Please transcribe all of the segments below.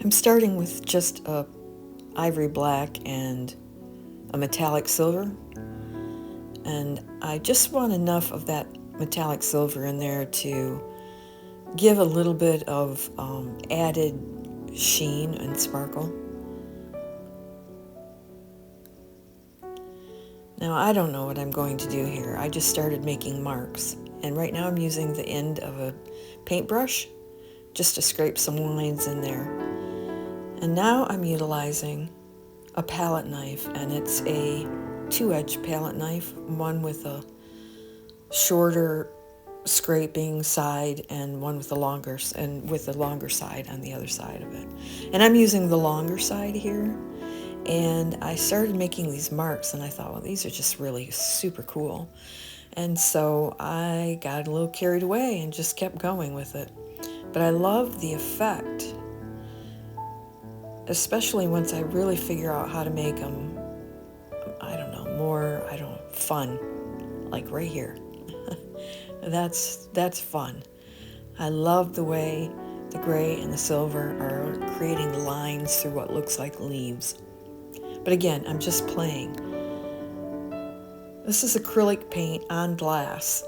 I'm starting with just a ivory black and a metallic silver, and I just want enough of that metallic silver in there to give a little bit of added sheen and sparkle. Now I don't know what I'm going to do here. I just started making marks, and right now I'm using the end of a paintbrush just to scrape some lines in there. And now I'm utilizing a palette knife, and it's a 2-edge palette knife, one with a shorter scraping side and one with the longer side on the other side of it. And I'm using the longer side here. And I started making these marks, and I thought, well, these are just really super cool. And so I got a little carried away and just kept going with it. But I love the effect, especially once I really figure out how to make them, more, fun, like right here. That's fun. I love the way the gray and the silver are creating lines through what looks like leaves. But again, I'm just playing. This is acrylic paint on glass,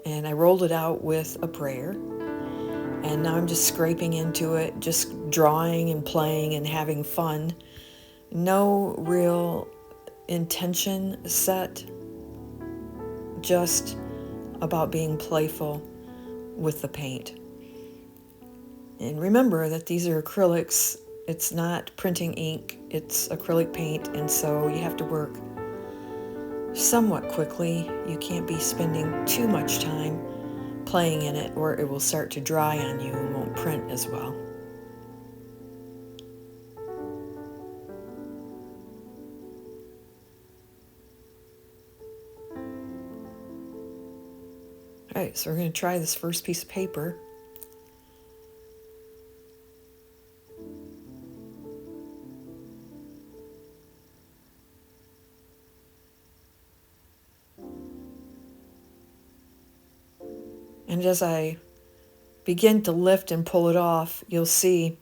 and I rolled it out with a brayer, and now I'm just scraping into it, just drawing and playing and having fun. No real intention set, just about being playful with the paint. And remember that these are acrylics. It's not printing ink, it's acrylic paint, and so you have to work somewhat quickly. You can't be spending too much time playing in it, or it will start to dry on you and won't print as well. All right, so we're going to try this first piece of paper. And as I begin to lift and pull it off, you'll see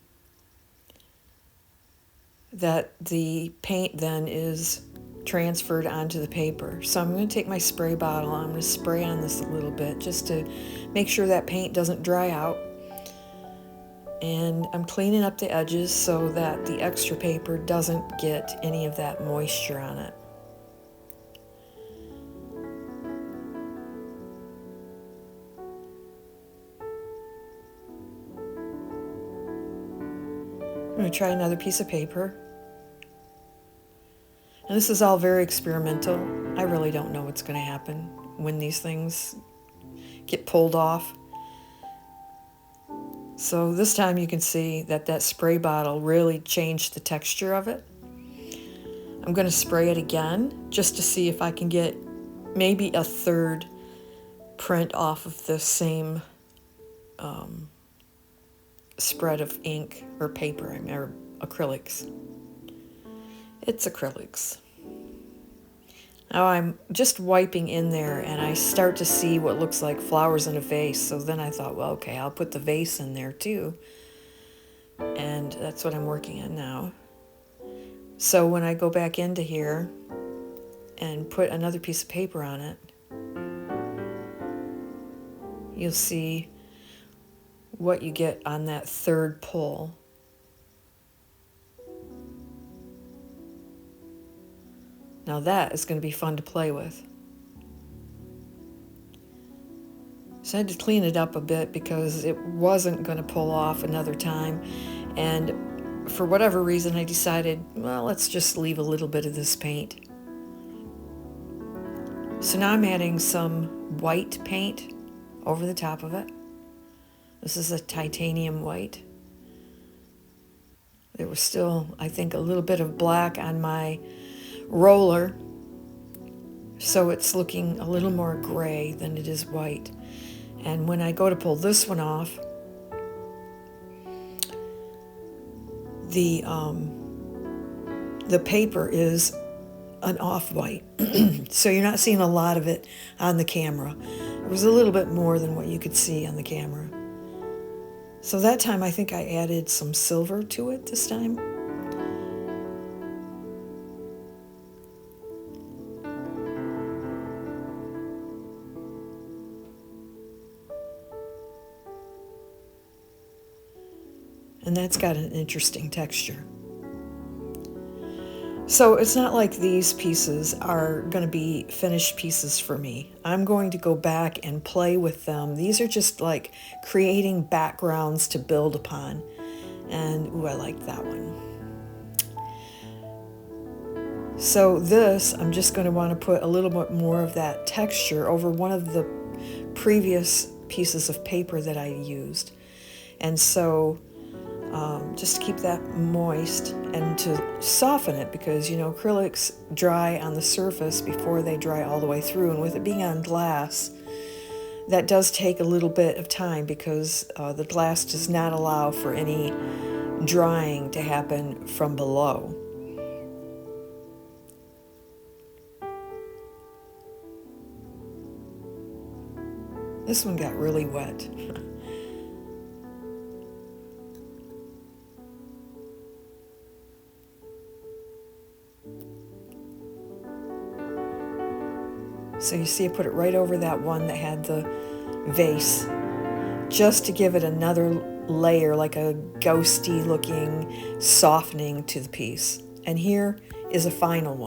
that the paint then is transferred onto the paper. So I'm going to take my spray bottle, I'm going to spray on this a little bit just to make sure that paint doesn't dry out. And I'm cleaning up the edges so that the extra paper doesn't get any of that moisture on it. I'm going to try another piece of paper. And this is all very experimental. I really don't know what's going to happen when these things get pulled off. So this time you can see that that spray bottle really changed the texture of it. I'm going to spray it again just to see if I can get maybe a third print off of the same spread of ink or paper, or acrylics. It's acrylics. Now I'm just wiping in there, and I start to see what looks like flowers in a vase. So then I thought, well, okay, I'll put the vase in there too. And that's what I'm working on now. So when I go back into here and put another piece of paper on it, you'll see what you get on that third pull. Now that is going to be fun to play with. So I had to clean it up a bit because it wasn't going to pull off another time. And for whatever reason, I decided, well, let's just leave a little bit of this paint. So now I'm adding some white paint over the top of it. This is a titanium white. There was still, I think, a little bit of black on my roller, so it's looking a little more gray than it is white. And when I go to pull this one off, the paper is an off-white, so you're not seeing a lot of it on the camera. It was a little bit more than what you could see on the camera. So that time I think I added some silver to it this time. And that's got an interesting texture. So it's not like these pieces are going to be finished pieces for me. I'm going to go back and play with them. These are just like creating backgrounds to build upon. And ooh, I like that one. So this, I'm just going to want to put a little bit more of that texture over one of the previous pieces of paper that I used. And so just to keep that moist and to soften it, because acrylics dry on the surface before they dry all the way through, and with it being on glass, that does take a little bit of time because the glass does not allow for any drying to happen from below. This one got really wet. So you see I put it right over that one that had the vase, just to give it another layer, like a ghosty looking softening to the piece. And here is a final one.